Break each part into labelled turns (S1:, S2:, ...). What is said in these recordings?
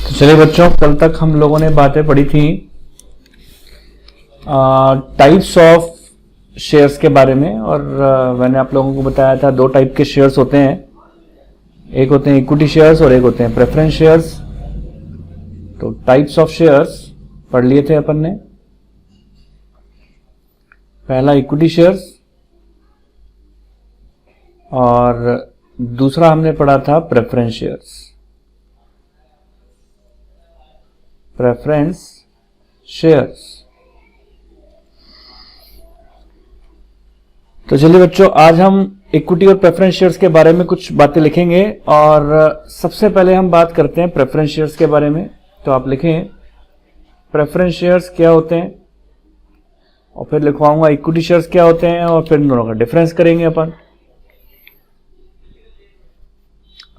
S1: तो चलिए बच्चों, कल तक हम लोगों ने बातें पढ़ी थी टाइप्स ऑफ शेयर्स के बारे में। और मैंने आप लोगों को बताया था दो टाइप के शेयर्स होते हैं, एक होते हैं इक्विटी शेयर्स और एक होते हैं प्रेफरेंस शेयर्स। तो टाइप्स ऑफ शेयर्स पढ़ लिए थे अपन ने। पहला इक्विटी शेयर्स और दूसरा हमने पढ़ा था प्रेफरेंस शेयर्स। Preference shares. तो चलिए बच्चों, आज हम इक्विटी और प्रेफरेंस शेयर्स के बारे में कुछ बातें लिखेंगे। और सबसे पहले हम बात करते हैं प्रेफरेंस शेयर्स के बारे में। तो आप लिखें प्रेफरेंस शेयर्स क्या होते हैं, और फिर लिखवाऊंगा इक्विटी शेयर्स क्या होते हैं, और फिर दोनों का डिफरेंस करेंगे अपन।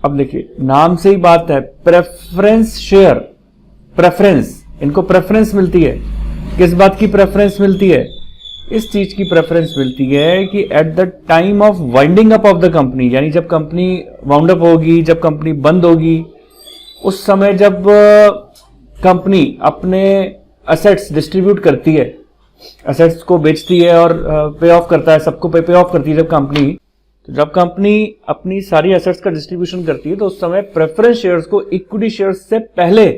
S1: अब देखिए, नाम से ही बात है, प्रेफरेंस शेयर। प्रेफरेंस, इनको प्रेफरेंस मिलती है। किस बात की प्रेफरेंस मिलती है? इस चीज की प्रेफरेंस मिलती है कि at the time of winding up of the company, यानी जब कंपनी वाउंड अप होगी, जब कंपनी बंद होगी, उस समय जब कंपनी अपने असेट्स डिस्ट्रीब्यूट करती है, असेट्स को बेचती है और पे ऑफ करता है, सबको पे ऑफ करती है जब कंपनी, तो जब कंपनी अपनी सारी एसेट्स का डिस्ट्रीब्यूशन करती है, तो उस समय प्रेफरेंस शेयर्स को इक्विटी शेयर्स से पहले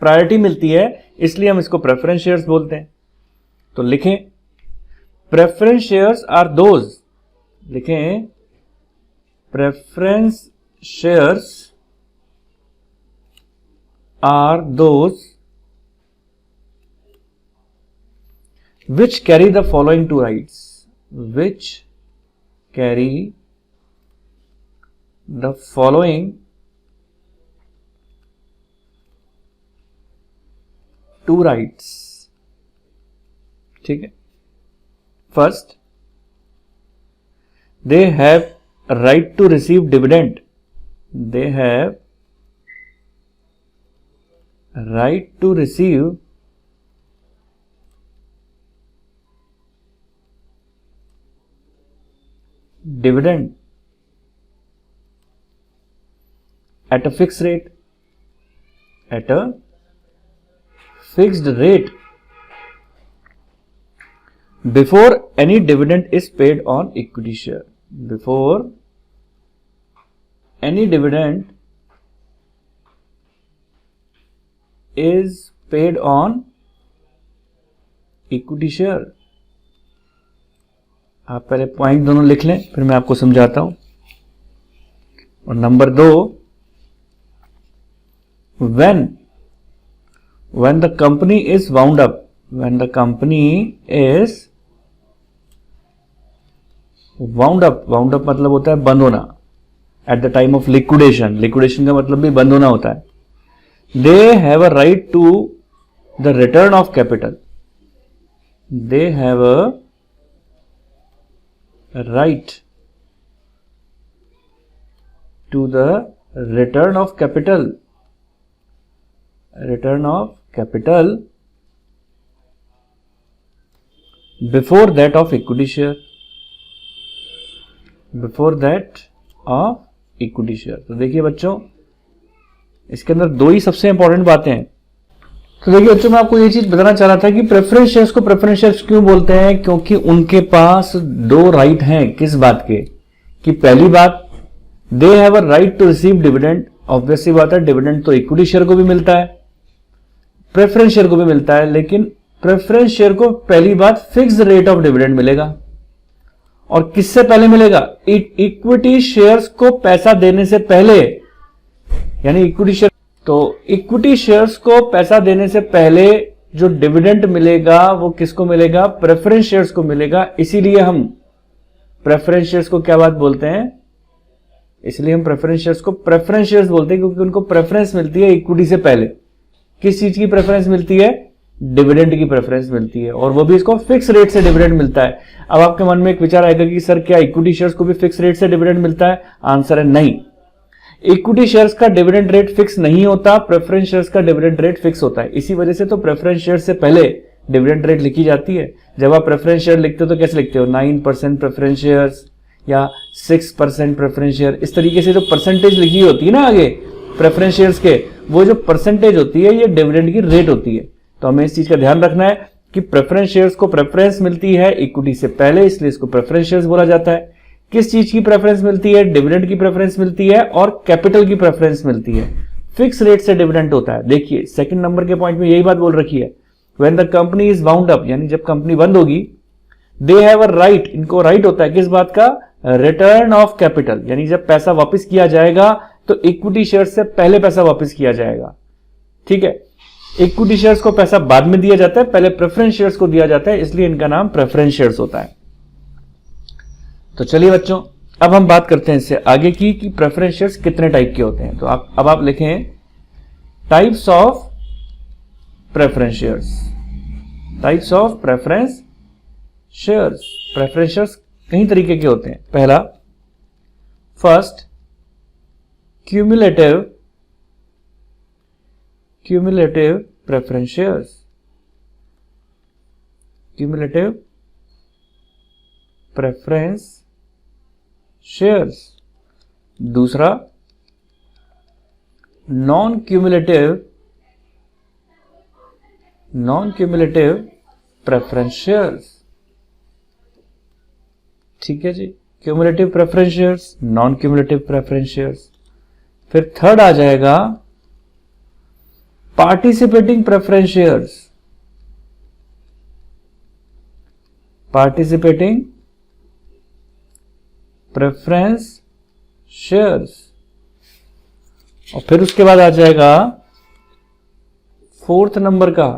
S1: प्रायोरिटी मिलती है, इसलिए हम इसको प्रेफरेंस शेयर्स बोलते हैं। तो लिखें प्रेफरेंस शेयर्स आर दोज, लिखें preference shares are those which carry the following two rights, which carry the following two rights। ठीक है, first, they have right to receive dividend, they have right to receive dividend at a fixed rate, at a fixed rate before any dividend is paid on equity share, before any dividend is paid on equity share। आप पहले point दोनों लिख लें, फिर मैं आपको समझाता हूं। और number 2, when the company is wound up, when the company is wound up मतलब होता है बंद होना, at the time of liquidation, liquidation का मतलब भी बंद होना होता है, they have a right to the return of capital, they have a right to the return of capital, return of capital before that of equity share, before that of equity share। तो देखिए बच्चों, इसके अंदर दो ही सबसे important बातें हैं। तो देखिए बच्चों, मैं आपको ये चीज बताना चाह रहा था कि प्रेफरेंस शेयर्स को प्रेफरेंस शेयर्स क्यों बोलते हैं, क्योंकि उनके पास दो राइट हैं। किस बात के? कि पहली बात, they have a right to receive dividend. Obviously बात है, डिविडेंड तो इक्विटी शेयर को भी मिलता है, प्रेफरेंस शेयर को भी मिलता है, लेकिन प्रेफरेंस शेयर को पहली बात फिक्स्ड रेट ऑफ डिविडेंड मिलेगा। और किससे पहले मिलेगा? इक्विटी शेयर्स को पैसा देने से पहले, यानी इक्विटी शेयर, तो इक्विटी शेयर्स को पैसा देने से पहले जो डिविडेंड मिलेगा वो किसको मिलेगा? प्रेफरेंस शेयर्स को मिलेगा। इसीलिए हम प्रेफरेंस शेयर्स को क्या बात बोलते हैं? इसलिए हम प्रेफरेंस शेयर्स को प्रेफरेंस शेयर्स बोलते हैं, क्योंकि उनको प्रेफरेंस मिलती है इक्विटी से पहले। किस चीज की प्रेफरेंस मिलती है? डिविडेंड की प्रेफरेंस मिलती है, और वो भी इसको फिक्स रेट से डिविडेंड मिलता है। अब आपके मन में एक विचार आएगा कि सर क्या इक्विटी शेयर्स को भी फिक्स रेट से डिविडेंड मिलता है? आंसर है नहीं। इक्विटी शेयर्स का डिविडेंड रेट फिक्स नहीं होता, प्रेफरेंस शेयर्स का डिविडेंड रेट फिक्स होता है। इसी वजह से तो प्रेफरेंस शेयर से पहले डिविडेंड रेट लिखी जाती है। जब आप प्रेफरेंस शेयर लिखते हो तो कैसे लिखते हो? 9% प्रेफरेंस शेयर्स या 6% प्रेफरेंस शेयर, इस तरीके से जो परसेंटेज लिखी होती है ना आगे प्रेफरेंस शेयर्स के, वो जो परसेंटेज होती है ये डिविडेंड की रेट होती है। तो हमें इस चीज का ध्यान रखना है कि प्रेफरेंस शेयर्स को प्रेफरेंस मिलती है इक्विटी से पहले, इसलिए इसको प्रेफरेंस शेयर्स बोला जाता है। किस चीज की प्रेफरेंस मिलती है? डिविडेंड की प्रेफरेंस मिलती है और कैपिटल की प्रेफरेंस मिलती है। फिक्स रेट से डिविडेंड होता है। देखिए सेकंड नंबर के पॉइंट में यही बात बोल रखी है, when the company is wound up, यानी जब कंपनी बंद होगी, दे हैव अ राइट, इनको राइट होता है किस बात का? रिटर्न ऑफ कैपिटल, यानी जब पैसा वापस किया जाएगा तो इक्विटी शेयर से पहले पैसा वापस किया जाएगा। ठीक है, इक्विटी शेयर्स को पैसा बाद में दिया जाता है, पहले प्रेफरेंस शेयर्स को दिया जाता है, इसलिए इनका नाम प्रेफरेंस शेयर्स होता है। तो चलिए बच्चों, अब हम बात करते हैं इससे आगे की कि प्रेफरेंस शेयर्स कितने टाइप के होते हैं। तो अब आप लिखें types of preference shares. Types of preference shares. Preference shares कई तरीके के होते हैं। पहला, first cumulative preference shares. Cumulative preference shares. दूसरा, नॉन क्यूमुलेटिव प्रेफरेंस शेयर्स। ठीक है जी, cumulative preference shares, non cumulative preference shares. फिर थर्ड आ जाएगा participating preference shares. Participating preference shares. और फिर उसके बाद आ जाएगा फोर्थ नंबर का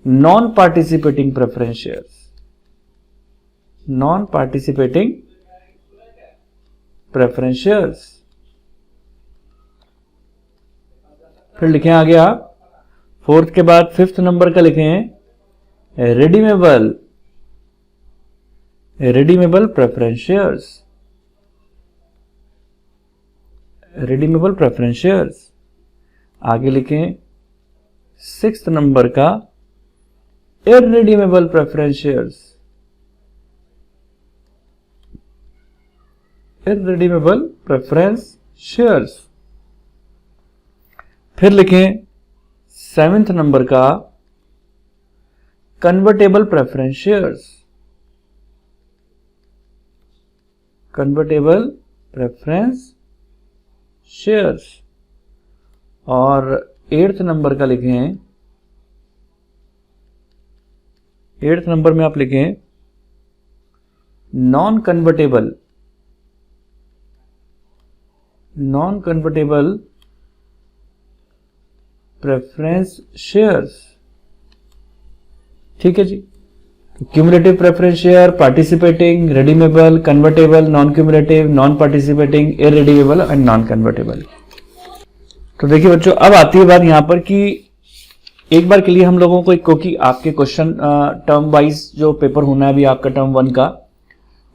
S1: non participating preference shares. Non participating preference shares. फिर लिखें आगे आप, फोर्थ के बाद फिफ्थ नंबर का लिखें redeemable preference shares. Redeemable preference shares. आगे लिखें सिक्स्थ नंबर का irredeemable preference shares. Irredeemable preference shares. फिर लिखें सेवेंथ नंबर का convertible preference shares. Convertible preference shares. और एट्थ नंबर का लिखें, एट्थ नंबर में आप लिखें नॉन कन्वर्टेबल प्रेफरेंस शेयर्स। ठीक है जी, cumulative preference share, participating, redeemable, convertible, non cumulative, non participating, irredeemable and non convertible. तो देखिए बच्चों, अब आती है बात यहां पर कि एक बार के लिए हम लोगों को, क्योंकि आपके क्वेश्चन टर्म वाइज जो पेपर होना है अभी आपका टर्म 1 का,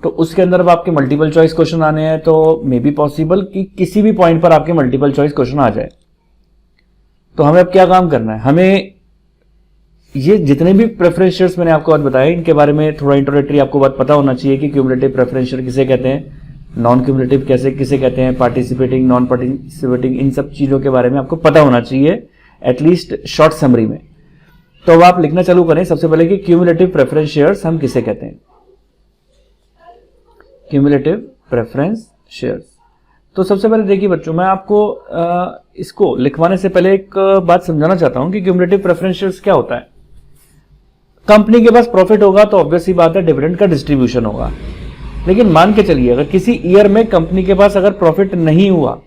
S1: तो उसके अंदर अब आपके मल्टीपल चॉइस क्वेश्चन आने हैं, तो मे बी पॉसिबल कि किसी भी पॉइंट पर आपके मल्टीपल चॉइस क्वेश्चन आ जाए। तो हमें अब क्या काम करना है? हमें ये जितने भी प्रेफरेंस शेयर्स मैंने आपको बात बताए, इनके बारे में थोड़ा इंट्रोडक्टरी आपको बात पता होना चाहिए कि क्यूमुलेटिव प्रेफरेंस शेयर किसे कहते हैं, नॉन क्यूमुलेटिव किसे कहते हैं, पार्टिसिपेटिंग, नॉन पार्टिसिपेटिंग, इन सब चीजों के बारे में आपको पता होना चाहिए एटलीस्ट शॉर्ट समरी में। तो अब आप लिखना चालू करें सबसे पहले कि क्यूमुलेटिव प्रेफरेंस शेयर्स हम किसे कहते हैं। Cumulative preference shares. तो सबसे पहले देखिए बच्चों, मैं आपको इसको लिखवाने से पहले एक बात समझाना चाहता हूं कि क्यूमुलेटिव प्रेफरेंस शेयर्स क्या होता है। कंपनी के पास प्रॉफिट होगा तो ऑब्वियस सी बात है डिविडेंड का डिस्ट्रीब्यूशन होगा, लेकिन मान के चलिए अगर किसी ईयर में कंपनी के पास अगर प्रॉफिट नहीं हुआ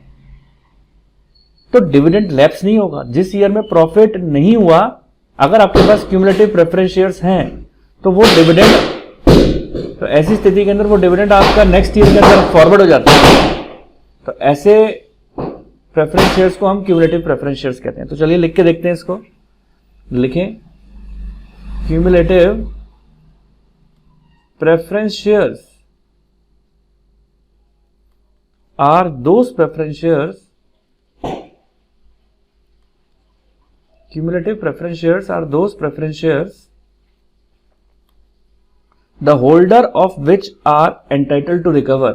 S1: तो डिविडेंड लैप्स नहीं होगा। जिस ईयर में प्रॉफिट नहीं हुआ, अगर आपके पास क्यूमुलेटिव प्रेफरेंस शेयर्स हैं तो वो डिविडेंड, तो ऐसी स्थिति के अंदर वो डिविडेंड आपका नेक्स्ट ईयर के अंदर फॉरवर्ड हो जाता है। तो ऐसे प्रेफरेंस शेयर्स को हम क्यूमुलेटिव प्रेफरेंस शेयर्स कहते हैं। तो चलिए लिख के देखते हैं इसको। लिखें cumulative preference shares are those preference shares, cumulative preference shares are those preference shares the holder of which are entitled to recover,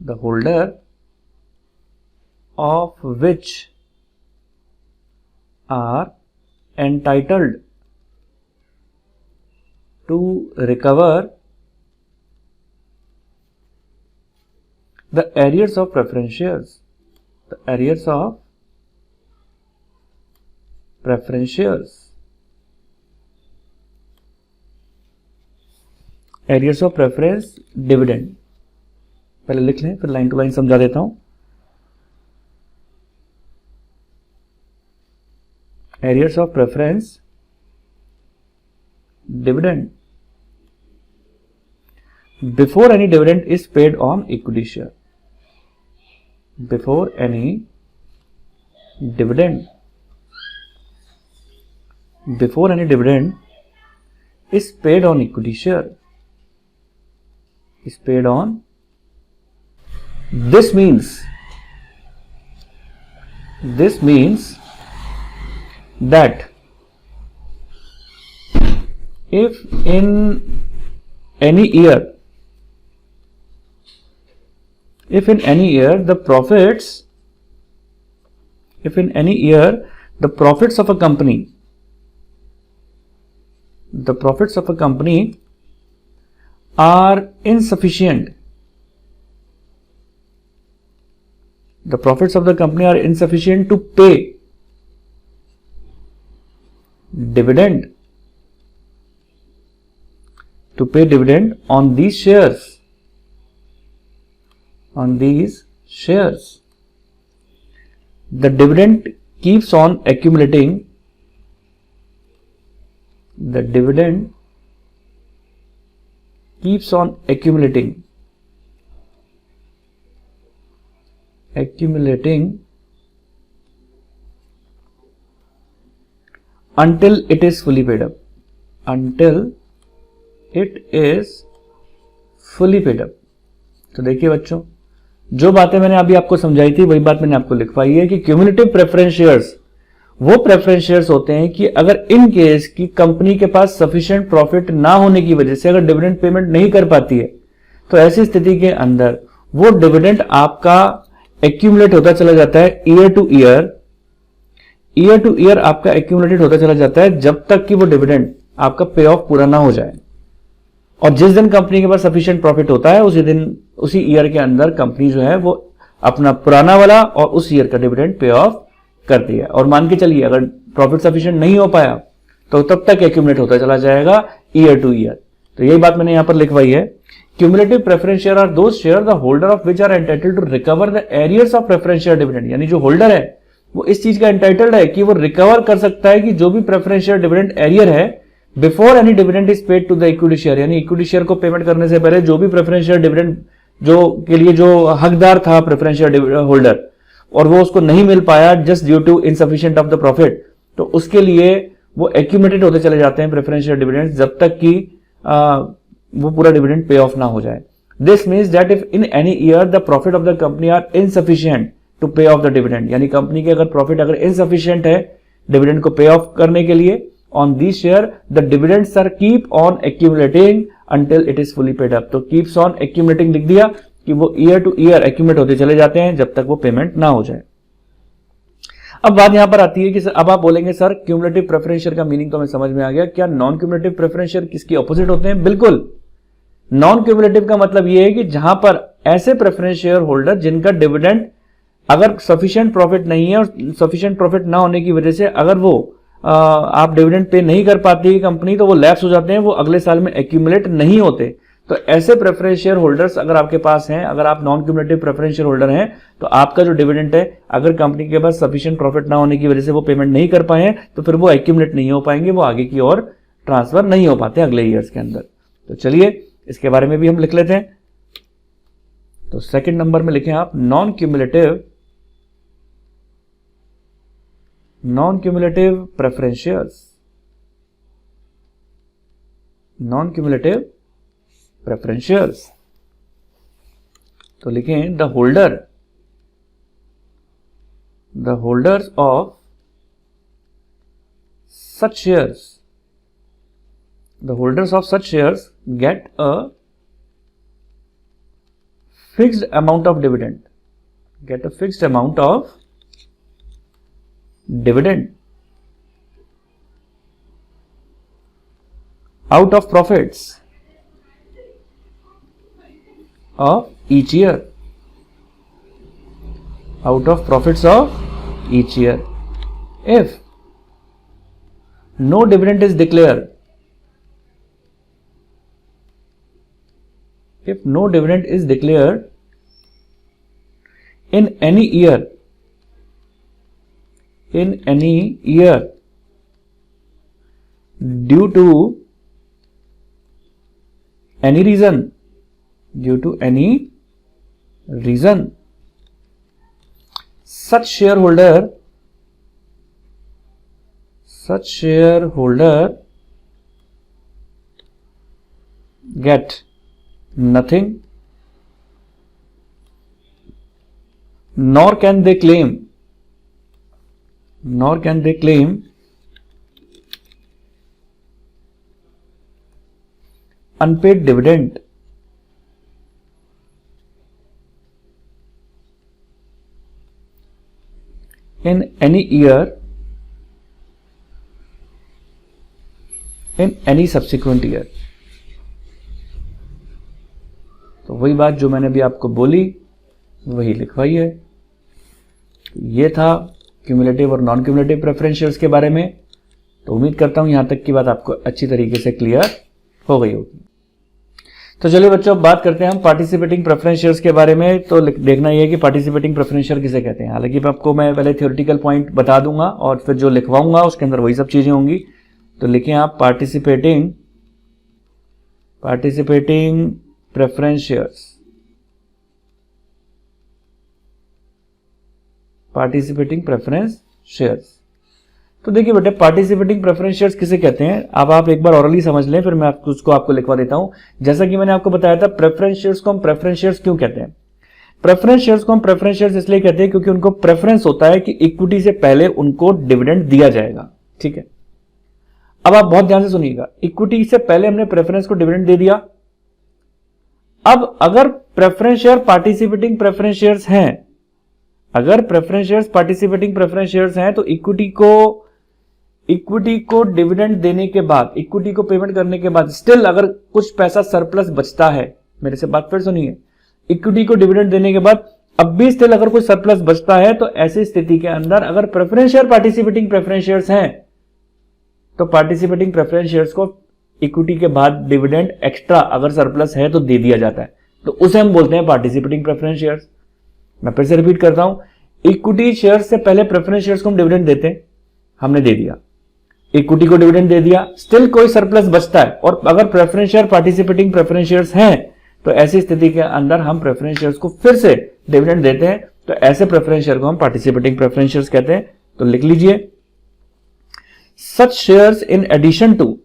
S1: the holder of which are entitled to recover the arrears of preference shares. The arrears of preference shares. Arrears of preference dividend. पहले लिख लें, फिर line to line समझा देता हूं. Arrears of preference dividend. Before any dividend is paid on equity share. Before any dividend. Before any dividend is paid on equity share. Is paid on. This means that if in any year the profits of a company are insufficient, the profits of the company are insufficient to pay dividend on these shares, the dividend keeps on accumulating, until it is fully paid up. तो देखिए बच्चों, जो बातें मैंने अभी आपको समझाई थी वही बात मैंने आपको लिखवाई है कि क्यूमुलेटिव प्रेफरेंस शेयर्स वो प्रेफरेंस शेयर्स होते हैं कि अगर इन केस की कंपनी के पास सफिशिएंट प्रॉफिट ना होने की वजह से अगर डिविडेंड पेमेंट नहीं कर पाती है, तो ऐसी स्थिति के अंदर वो डिविडेंड आपका एक्यूमुलेट होता चला जाता है ईयर टू ईयर आपका एक्यूमुलेटेड होता चला जाता है जब तक कि वो डिविडेंड आपका पे ऑफ पूरा ना हो जाए. और जिस दिन कंपनी के पास सफिशिएंट प्रॉफिट होता है उसी ईयर के अंदर कंपनी जो है वो अपना पुराना वाला और उस ईयर का डिविडेंड पे ऑफ करती है. और मान के चलिए अगर प्रॉफिट सफिशिएंट नहीं हो पाया तो तब तक एक्यूमुलेट होता चला जाएगा ईयर टू ईयर. तो यही बात मैंने यहां पर लिखवाई है. Cumulative preference share are those share the holder of which are entitled to recover the arrears of preference share dividend. यानी जो होल्डर है वो इस चीज का एंटाइटल्ड है कि वो रिकवर कर सकता है कि जो भी प्रेफरेंस शेयर डिविडेंड एरियर है before any dividend is paid to the equity share. यानी इक्विटी शेयर को पेमेंट करने से पहले जो भी प्रेफरेंस शेयर डिविडेंड के लिए जो हकदार था प्रेफरेंस शेयर होल्डर और वो उसको नहीं मिल पाया just due to insufficient of the profit, तो उसके लिए वो एक्यूमुलेटेड होते चले जाते हैं प्रेफरेंस शेयर डिविडेंड जब तक कि वो पूरा डिविडेंड पे ऑफ ना हो जाए. This means that if in any year the profit of the company are insufficient to pay off the dividend, यानी कंपनी के अगर प्रॉफिट अगर इनसफिशिएंट है डिविडेंड को पे ऑफ करने के लिए, on these share the dividends are keep on accumulating until it is fully paid up. तो keeps on accumulating लिख दिया कि वो ईयर टू ईयर एक्यूमुलेट होते चले जाते हैं जब तक वो पेमेंट ना हो जाए. अब बात यहां पर आती है कि अब आप बोलेंगे सर क्यूमुलेटिव प्रेफरेंस शेयर का मीनिंग तो हमें समझ में आ गया, क्या नॉन क्यूमुलेटिव प्रेफरेंस शेयर किसकी ऑपोजिट होते हैं? बिल्कुल. नॉन क्यूमुलेटिव का मतलब यह है कि जहां पर ऐसे प्रेफरेंस शेयर होल्डर जिनका डिविडेंड अगर सफिशिएंट प्रॉफिट नहीं है और सफिशिएंट प्रॉफिट ना होने की वजह से अगर वो आप डिविडेंड पे नहीं कर पाती है कंपनी, तो वो लैप्स हो जाते हैं, वो अगले साल में एक्यूमुलेट नहीं होते. तो ऐसे प्रेफरेंस शेयर होल्डर्स अगर आपके पास हैं, अगर आप non cumulative preference share holder हैं, तो आपका जो डिविडेंड है अगर कंपनी के पास सफिशिएंट प्रॉफिट ना होने की वजह से वो पेमेंट नहीं कर पाए हैं तो फिर वो एक्यूमुलेट नहीं हो पाएंगे, वो आगे की ओर ट्रांसफर नहीं हो पाते अगले ईयर्स के अंदर. तो चलिए इसके बारे में भी हम लिख लेते हैं. तो सेकेंड नंबर में लिखें आप non cumulative preference shares. Non-cumulative preference shares. तो लिखें the holders of such shares get a fixed amount of dividend. out of profits of each year, out of profits of each year. If no dividend is declared, if no dividend is declared in any year, due to any reason, such shareholder get nothing, nor can they claim unpaid dividend in any year, in any subsequent year. तो वही बात जो मैंने भी आपको बोली वही लिखवाई है। ये था क्यूमुलेटिव और नॉन क्यूमुलेटिव प्रेफरेंस शेयर्स के बारे में। तो उम्मीद करता हूं यहां तक की बात आपको अच्छी तरीके से क्लियर हो गई होगी। तो चलिए बच्चों, अब बात करते हैं हम पार्टिसिपेटिंग प्रेफरेंस शेयर्स के बारे में। तो देखना यह है कि पार्टिसिपेटिंग प्रेफरेंस शेयर किसे कहते हैं। हालांकि आपको मैं पहले थ्योरेटिकल पॉइंट बता दूंगा और फिर जो लिखवाऊंगा उसके अंदर वही सब चीजें होंगी। तो लिखें आप participating preference shares, participating preference shares. तो देखिए बेटे, पार्टिसिपेटिंग प्रेफरेंस शेयर्स किसे कहते हैं अब आप एक बार ऑरली समझ लें, फिर मैं आपको लिखवा देता हूं। जैसा कि मैंने आपको बताया था, प्रेफरेंस शेयर्स को हम प्रेफरेंस शेयर्स क्यों कहते हैं। प्रेफरेंस शेयर्स को हम प्रेफरेंस शेयर्स इसलिए कहते हैं क्योंकि उनको प्रेफरेंस होता है कि इक्विटी से पहले उनको डिविडेंड दिया जाएगा। ठीक है, अब आप बहुत ध्यान से सुनिएगा, इक्विटी से पहले हमने प्रेफरेंस को डिविडेंड दे दिया। अब अगर preference share participating preference shares हैं, अगर preference shares participating preference shares हैं, तो इक्विटी को डिविडेंड देने के बाद, इक्विटी को पेमेंट करने के बाद स्टिल अगर कुछ पैसा सरप्लस बचता है, मेरे से बात फिर सुनिए, इक्विटी को डिविडेंड देने के बाद अब भी स्टिल अगर कोई सरप्लस बचता है, तो ऐसी स्थिति के अंदर अगर preference share participating preference shares हैं, तो पार्टिसिपेटिंग प्रेफरेंस शेयर्स को इक्विटी के बाद डिविडेंड एक्स्ट्रा अगर सरप्लस है तो दे दिया जाता है। तो उसे हम बोलते हैं पार्टिसिपेटिंग प्रेफरेंस शेयर्स। मैं फिर से रिपीट करता हूं, इक्विटी शेयर्स से पहले प्रेफरेंस शेयर्स को हम डिविडेंड देते हैं, हमने दे दिया, इक्विटी को डिविडेंड दे दिया, स्टिल कोई सरप्लस बचता है और अगर preference share participating preference shares हैं, तो ऐसी स्थिति के अंदर हम प्रेफरेंस शेयर्स को फिर से डिविडेंड देते हैं। तो ऐसे प्रेफरेंस शेयर को हम पार्टिसिपेटिंग प्रेफरेंस शेयर्स कहते हैं। तो लिख लीजिए, सच शेयर्स इन एडिशन टू,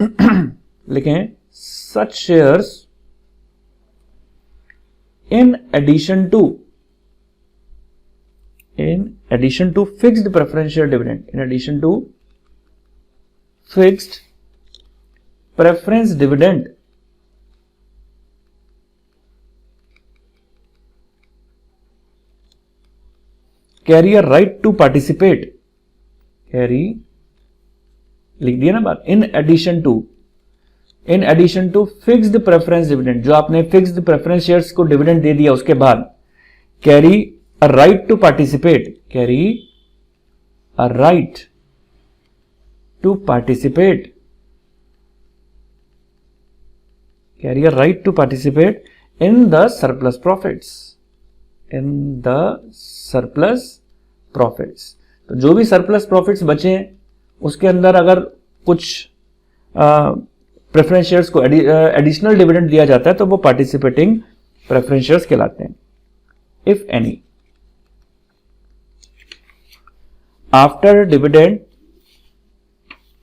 S1: लिखें सच shares in addition to fixed preference share dividend, in addition to fixed preference dividend, carry a right to participate, carry, लिख दिया ना बात, in addition to fixed preference dividend, जो आपने fixed preference shares को dividend दे दिया उसके बाद carry a right to participate, carry a right to participate, carry a right to participate in the surplus profits, in the surplus profits। तो जो भी surplus profits बचे हैं उसके अंदर अगर कुछ प्रेफरेंस शेयर्स को एडिशनल डिविडेंड दिया जाता है तो वो पार्टिसिपेटिंग प्रेफरेंस शेयर्स कहलाते हैं। If any, after dividend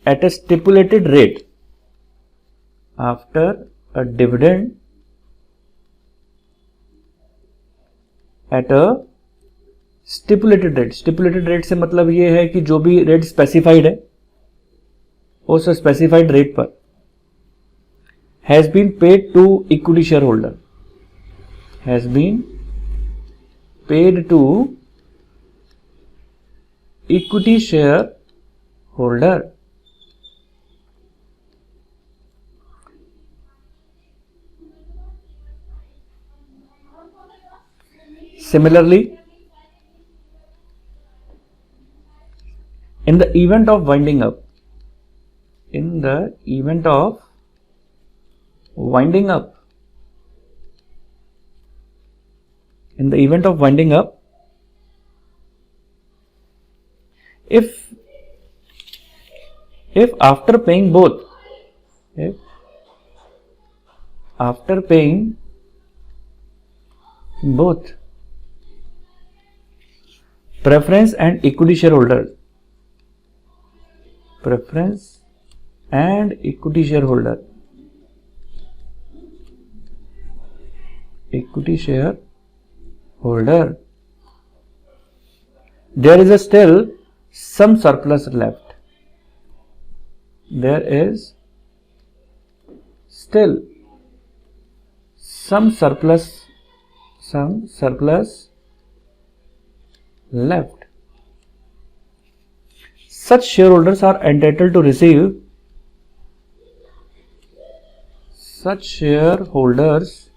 S1: at a stipulated rate, after a dividend at a stipulated rate, stipulated rate से मतलब ये है कि जो भी रेट स्पेसिफाइड है उस स्पेसिफाइड रेट पर has been paid to equity shareholder, has been paid to equity shareholder Similarly, in the event of winding up, in the event of winding up, in the event of winding up, if after paying both, if after paying both preference and equity shareholders, preference and equity shareholder, equity shareholder, there is still some surplus left. There is still some surplus left. Such shareholders are entitled to receive, such shareholders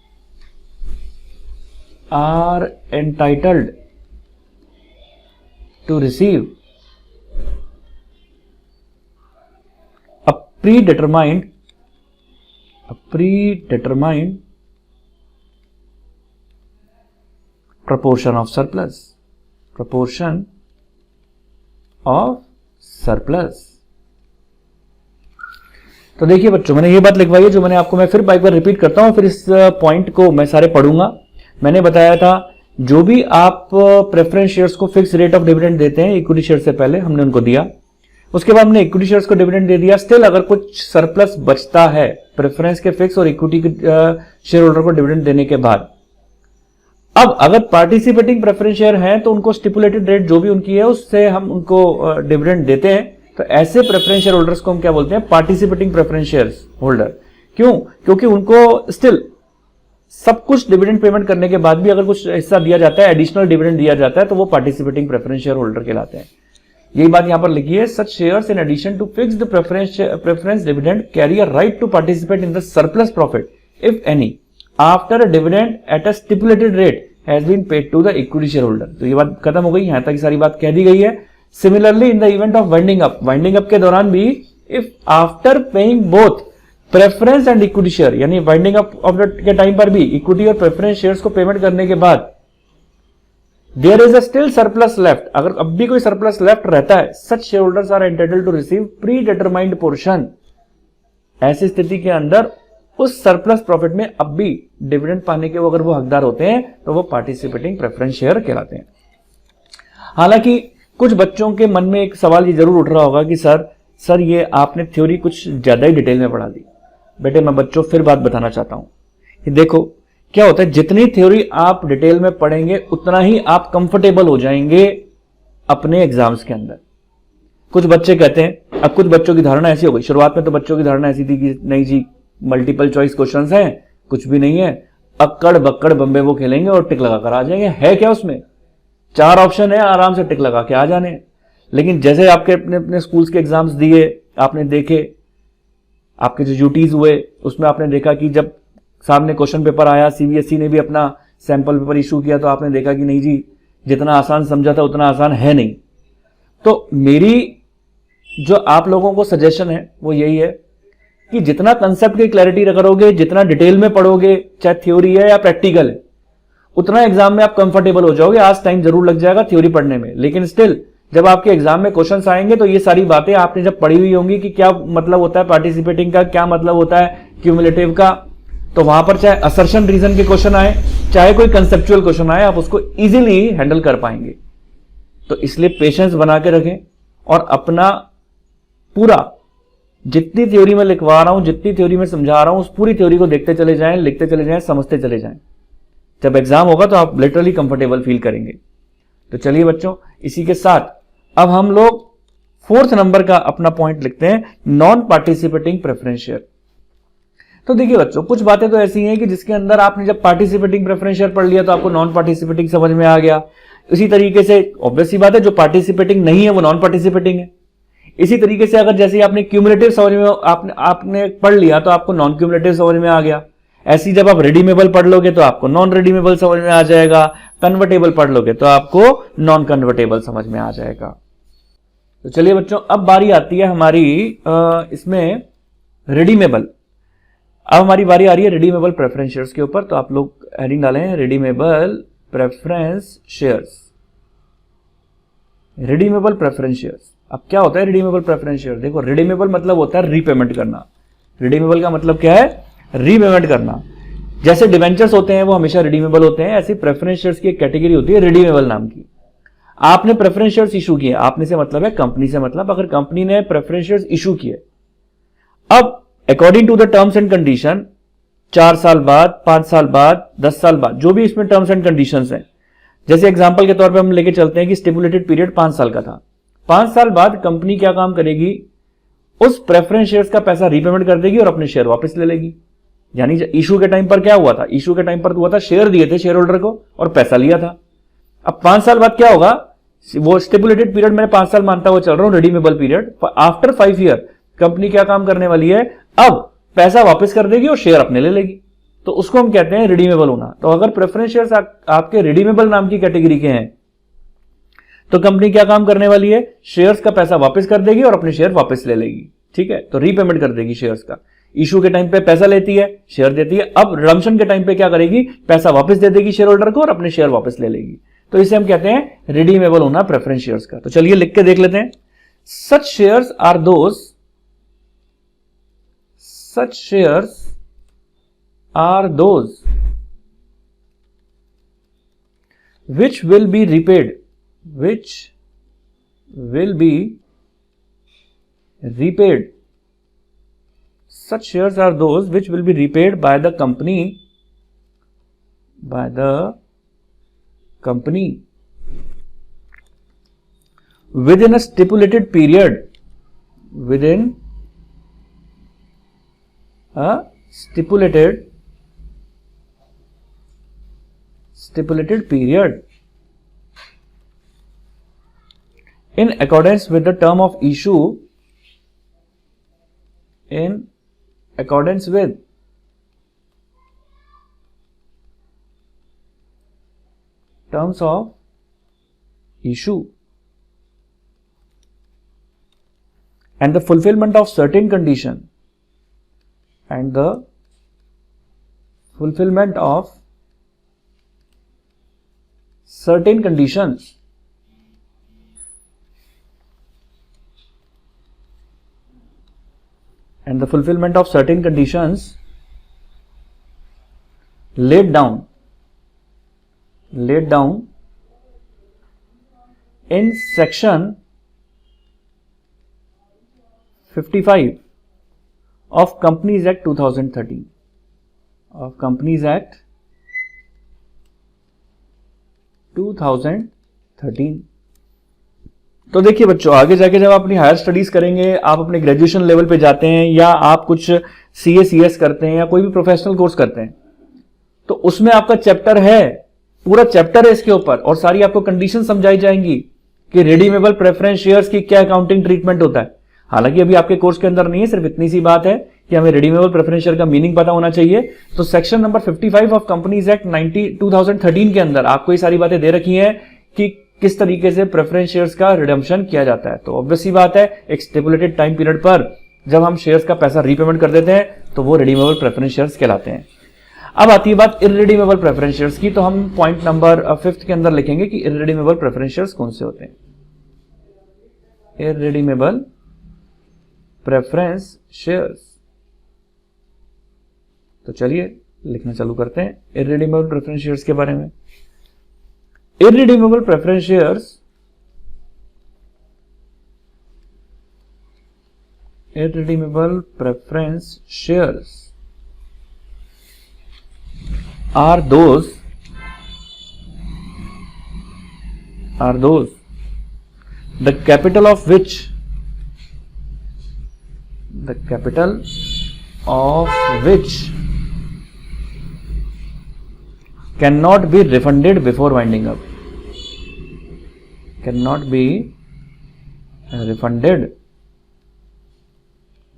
S1: are entitled to receive a predetermined proportion of surplus, तो देखिए बच्चों, मैंने ये बात लिखवाई है जो मैंने आपको, मैं फिर एक बार रिपीट करता हूं, फिर इस पॉइंट को मैं सारे पढ़ूंगा। मैंने बताया था जो भी आप प्रेफरेंस शेयर्स को फिक्स रेट ऑफ डिविडेंड देते हैं इक्विटी शेयर से पहले, हमने उनको दिया, उसके बाद हमने इक्विटी शेयर्स को डिविडेंड दे दिया, स्टिल अगर कुछ सरप्लस बचता है प्रेफरेंस के फिक्स और इक्विटी शेयर होल्डर को डिविडेंड देने के बाद, अब अगर पार्टिसिपेटिंग प्रेफरेंस शेयर हैं तो उनको स्टिपुलेटेड रेट जो भी उनकी है उससे हम उनको डिविडेंड देते हैं। तो ऐसे प्रेफरेंस शेयर होल्डर्स को हम क्या बोलते हैं? Participating preference share holder. क्यों? क्योंकि उनको स्टिल सब कुछ डिविडेंड पेमेंट करने के बाद भी अगर कुछ हिस्सा दिया जाता है, एडिशनल डिविडेंड दिया जाता है, तो वो पार्टिसिपेटिंग प्रेफरेंस शेयर होल्डर कहलाते हैं। यही बात यहां पर लिखी है, such shares in addition to fixed preference dividend carry a right to participate in the surplus profit if any after a dividend at a stipulated rate has been paid to the equity share holder. तो ये बात खत्म हो गई, यहां तक सारी बात कह दी गई है। Similarly in the event of winding up के दौरान भी if after paying both preference and equity share, यानी वाइंडिंग अप के टाइम पर भी इक्विटी और प्रेफरेंस शेयर्स को पेमेंट करने के बाद there is a still surplus left, अगर अब भी कोई सरप्लस लेफ्ट रहता है, such share holders are entitled to receive predetermined portion. ऐसी स्थिति के अंदर उस सरप्लस प्रॉफिट में अब भी डिविडेंड पाने के अगर वो हकदार होते हैं तो वो पार्टिसिपेटिंग प्रेफरेंस शेयर कहलाते हैं। हालांकि कुछ बच्चों के मन में एक सवाल ये जरूर उठ रहा होगा कि सर ये आपने थ्योरी कुछ ज्यादा ही डिटेल में पढ़ा दी। बेटे मैं बच्चों फिर बात बताना चाहता हूं कि देखो क्या होता है, जितनी थ्योरी आप डिटेल में पढ़ेंगे उतना ही आप कंफर्टेबल हो जाएंगे अपने एग्जाम्स के अंदर। कुछ बच्चे कहते हैं, अब कुछ बच्चों की धारणा ऐसी हो गई, शुरुआत में तो बच्चों की धारणा ऐसी थी कि नहीं जी मल्टीपल चॉइस क्वेश्चंस हैं, कुछ भी नहीं है, अक्कड़ बक्कड़ बम्बे वो खेलेंगे और टिक लगाकर आ जाएंगे। है क्या उसमें? 4 ऑप्शन है, आराम से टिक लगा के आ जाने। लेकिन जैसे आपके अपने अपने स्कूल्स के एग्जाम्स दिए, आपने देखे, आपके जो यूटीज हुए उसमें आपने देखा कि जब सामने क्वेश्चन पेपर आया, सीबीएसई ने भी अपना सैंपल पेपर इशू किया, तो आपने देखा कि नहीं जी जितना आसान समझा था उतना आसान है नहीं। तो मेरी जो आप लोगों को सजेशन है वो यही है कि जितना कंसेप्ट की क्लैरिटी करोगे, जितना डिटेल में पढ़ोगे, चाहे थ्योरी है या प्रैक्टिकल है, उतना एग्जाम में आप कंफर्टेबल हो जाओगे। आज टाइम जरूर लग जाएगा थ्योरी पढ़ने में, लेकिन स्टिल जब आपके एग्जाम में क्वेश्चंस आएंगे तो ये सारी बातें आपने जब पढ़ी हुई होंगी कि क्या मतलब होता है पार्टिसिपेटिंग का, क्या मतलब होता है क्यूमुलेटिव का, तो वहां पर चाहे असर्शन रीजन के क्वेश्चन आए, चाहे कोई कंसेप्चुअल क्वेश्चन आए, आप उसको इजीली हैंडल कर पाएंगे। तो इसलिए पेशेंस बना के रखें और अपना पूरा जितनी थ्योरी में लिखवा रहा हूं, जितनी थ्योरी में समझा रहा हूं, उस पूरी थ्योरी को देखते चले जाएं, लिखते चले जाएं, समझते चले जाएं। जब एग्जाम होगा तो आप लिटरली कंफर्टेबल फील करेंगे। तो चलिए बच्चों, इसी के साथ अब हम लोग 4th नंबर का अपना पॉइंट लिखते हैं, नॉन पार्टिसिपेटिंग प्रेफरेंस शेयर। तो देखिए बच्चों, कुछ बातें तो ऐसी हैं कि जिसके अंदर आपने जब पार्टिसिपेटिंग प्रेफरेंस शेयर पढ़ लिया तो आपको नॉन पार्टिसिपेटिंग समझ में आ गया। इसी तरीके से ऑब्वियस सी बात है, जो पार्टिसिपेटिंग नहीं है वो नॉन पार्टिसिपेटिंग है। इसी तरीके से अगर जैसे आपने क्यूमुलेटिव समझ में आपने पढ़ लिया तो आपको नॉन क्यूमुलेटिव समझ में आ गया। ऐसी जब आप रिडीमेबल पढ़ लोगे तो आपको नॉन रिडीमेबल समझ में आ जाएगा। कन्वर्टेबल पढ़ लोगे तो आपको नॉन कन्वर्टेबल समझ में आ जाएगा। तो चलिए बच्चों, अब बारी आती है हमारी इसमें रिडीमेबल। अब हमारी बारी आ रही है रिडीमेबल प्रेफरेंस शेयर्स के ऊपर। तो आप लोग हेडिंग डालें redeemable preference shares. Redeemable preference shares, अब क्या होता है रिडीमेबल प्रेफरेंस शेयर? देखो, रिडीमेबल मतलब होता है रीपेमेंट करना। रिडीमेबल का मतलब क्या है? रीपेमेंट करना। जैसे डिवेंचर्स होते हैं वो हमेशा रिडीमेबल होते हैं, ऐसी प्रेफरेंस शेयर्स की एक कैटेगरी होती है रिडीमेबल नाम की। आपने प्रेफरेंस शेयर्स इशू किए, आपने से मतलब है कंपनी से मतलब, अगर कंपनी ने प्रेफरेंस शेयर्स इशू किए, अब according to the terms and condition 4 साल बाद, 5 साल बाद, 10 साल बाद, जो भी इसमें टर्म्स एंड कंडीशंस हैं, जैसे एग्जांपल के तौर पे हम लेके चलते हैं कि स्टिपुलेटेड पीरियड 5 साल का था। 5 साल बाद कंपनी क्या काम करेगी? उस प्रेफरेंस शेयर्स का पैसा रीपेमेंट कर देगी और अपने शेयर वापस ले लेगी। यानी इशू के टाइम पर क्या हुआ था? इशू के टाइम पर हुआ था शेयर दिए थे शेयर होल्डर को और पैसा लिया था। अब 5 साल बाद क्या होगा? वो स्टिपुलेटेड पीरियड मैंने 5 साल मानता हुआ चल रहा हूं, redeemable period. After 5 year company क्या काम करने वाली है? अब पैसा वापस कर देगी और शेयर अपने ले लेगी। तो उसको हम कहते हैं रिडीमेबल होना। तो अगर प्रेफरेंस शेयर्स आपके रिडीमेबल नाम की कैटेगरी के हैं तो कंपनी क्या काम करने वाली है? शेयर्स का पैसा वापस कर देगी और अपने शेयर वापस ले लेगी। ठीक है, तो रीपेमेंट कर देगी शेयर्स का। इशू के टाइम पे पैसा लेती है, शेयर देती है। अब रिडम्पशन के टाइम पे क्या करेगी? पैसा वापस दे देगी शेयर होल्डर को और अपने शेयर वापस ले लेगी। तो इसे हम कहते हैं रिडीमेबल होना प्रेफरेंस शेयर्स का। तो चलिए लिख के देख लेते हैं। Such shares are those which will be repaid such shares are those which will be repaid by the company within a stipulated period, within a stipulated period, in accordance with the term of issue, in accordance with terms of issue and the fulfillment of certain condition, and the fulfillment of certain conditions, and the fulfillment of certain conditions laid down in section 55 of Companies Act 2013, of Companies Act 2013। तो देखिए बच्चों, आगे जाके जब आप अपनी higher studies करेंगे, आप अपने ग्रेजुएशन लेवल पे जाते हैं या आप कुछ CA CS करते हैं या कोई भी प्रोफेशनल कोर्स करते हैं, तो उसमें आपका चैप्टर है, पूरा चैप्टर है इसके ऊपर और सारी आपको कंडीशन समझाई जाएंगी कि रिडीमेबल प्रेफरेंस शेयर्स की क्या अकाउंटिंग ट्रीटमेंट होता है। हालांकि अभी आपके कोर्स के अंदर नहीं है, सिर्फ इतनी सी बात है कि हमें रिडीमेबल प्रेफरेंस शेयर का मीनिंग पता होना चाहिए। तो section number 55 of companies act 2013 के अंदर आपको ये सारी बातें दे रखी हैं कि किस तरीके से प्रेफरेंस शेयर्स का रिडम्पशन किया जाता है। तो ऑब्वियस सी बात है, एक स्टिपुलेटेड टाइम पीरियड पर जब हम शेयर्स का पैसा रीपेमेंट कर देते हैं तो वो रिडीमेबल प्रेफरेंस शेयर्स कहलाते हैं। अब आती है बात इररिडीमेबल प्रेफरेंस शेयर्स की। तो हम पॉइंट नंबर 5 के अंदर लिखेंगे कि इररिडीमेबल प्रेफरेंस शेयर्स कौन से होते हैं। इररिडीमेबल प्रेफरेंस शेयर्स, तो चलिए लिखना चालू करते हैं इररिडीमेबल प्रेफरेंस शेयर्स के बारे में। Irredeemable preference shares are those the capital of which cannot be refunded before winding up, cannot be refunded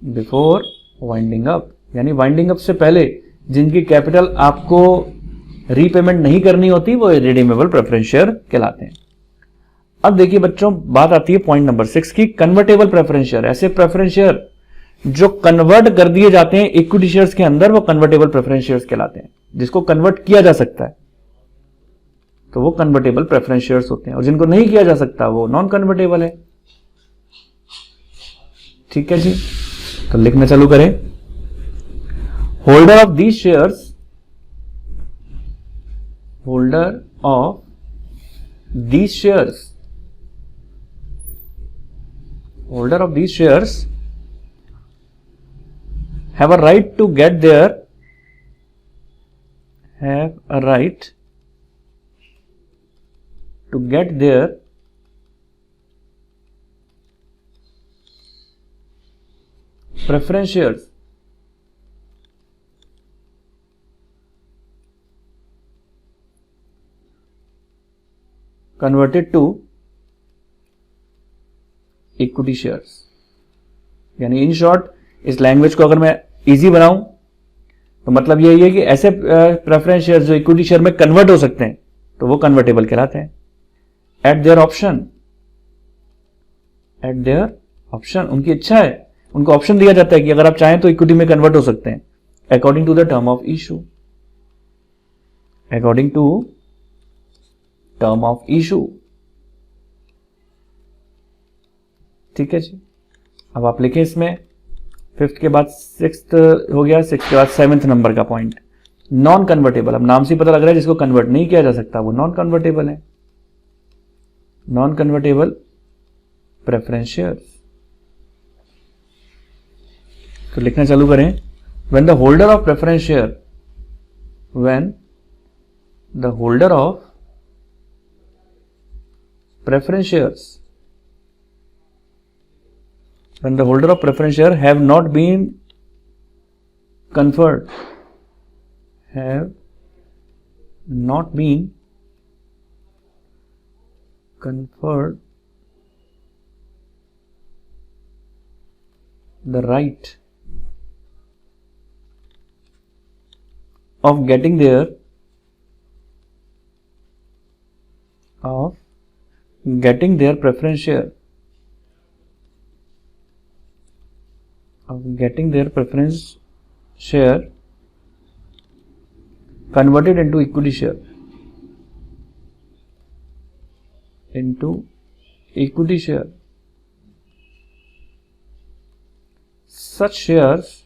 S1: before winding up, यानी वाइंडिंग अप से पहले जिनकी कैपिटल आपको रीपेमेंट नहीं करनी होती, वो रिडीमेबल प्रेफरेंस शेयर कहलाते हैं। अब देखिए बच्चों, बात आती है पॉइंट नंबर 6 की, कन्वर्टेबल प्रेफरेंस शेयर। ऐसे प्रेफरेंस शेयर जो कन्वर्ट कर दिए जाते हैं इक्विटी शेयर्स के अंदर, वो कन्वर्टेबल प्रेफरेंस शेयर्स कहलाते हैं। जिसको कन्वर्ट किया जा सकता है तो वो कन्वर्टेबल प्रेफरेंस शेयर्स होते हैं, और जिनको नहीं किया जा सकता वो नॉन कन्वर्टेबल है। ठीक है जी, तो लिखना चालू करें। Holder of these shares, holder of these shares, holder of these shares have a right to get their preference shares converted to equity shares. यानी इन शॉर्ट, इस लैंग्वेज को अगर मैं इजी बनाऊं तो मतलब यही है कि ऐसे प्रेफरेंस शेयर्स जो इक्विटी शेयर में कन्वर्ट हो सकते हैं तो वो कन्वर्टेबल कहलाते हैं। Eight there option, eight there option, उनकी इच्छा है, उनको ऑप्शन दिया जाता है कि अगर आप चाहें तो इक्विटी में कन्वर्ट हो सकते हैं। According to the term of issue, according to term of issue. ठीक है जी, अब आप लिखें इसमें, 5th के बाद 6th हो गया, 6th के बाद 7th नंबर का पॉइंट, नॉन कन्वर्टेबल। अब नाम से पता लग रहा है जिसको कन्वर्ट नहीं किया जा सकता वो नॉन कन्वर्टेबल है। नॉन कन्वर्टेबल प्रेफरेंस शेयर्स, तो लिखना चालू करें। When the holder of preference share, when the holder of preference shares, when the holder of preference share have not been conferred, have not been conferred the right of getting their preference share, of getting their preference share converted into equity share, into equity share. Such shares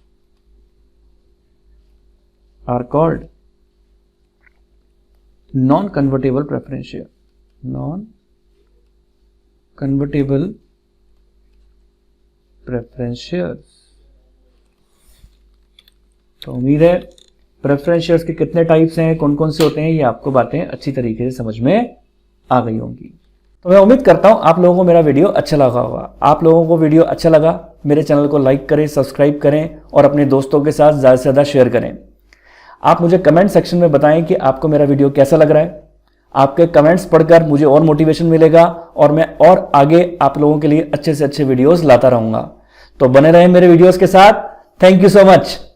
S1: are called non-convertible preference share, non-convertible preference shares। तो उम्मीद है preference shares के कितने types हैं, कौन कौन से होते हैं, ये आपको बातें अच्छी तरीके से समझ में आ गई होंगी। तो मैं उम्मीद करता हूं आप लोगों को मेरा वीडियो अच्छा लगा होगा। आप लोगों को वीडियो अच्छा लगा, मेरे चैनल को लाइक करें, सब्सक्राइब करें और अपने दोस्तों के साथ ज़्यादा से ज़्यादा शेयर करें। आप मुझे कमेंट सेक्शन में बताएं कि आपको मेरा वीडियो कैसा लग रहा है। आपके कमेंट्स पढ़कर मुझे और मोटिवेशन मिलेगा और मैं और आगे आप लोगों के लिए अच्छे से अच्छे वीडियोज़ लाता रहूँगा। तो बने रहें मेरे वीडियोज़ के साथ। Thank you so much.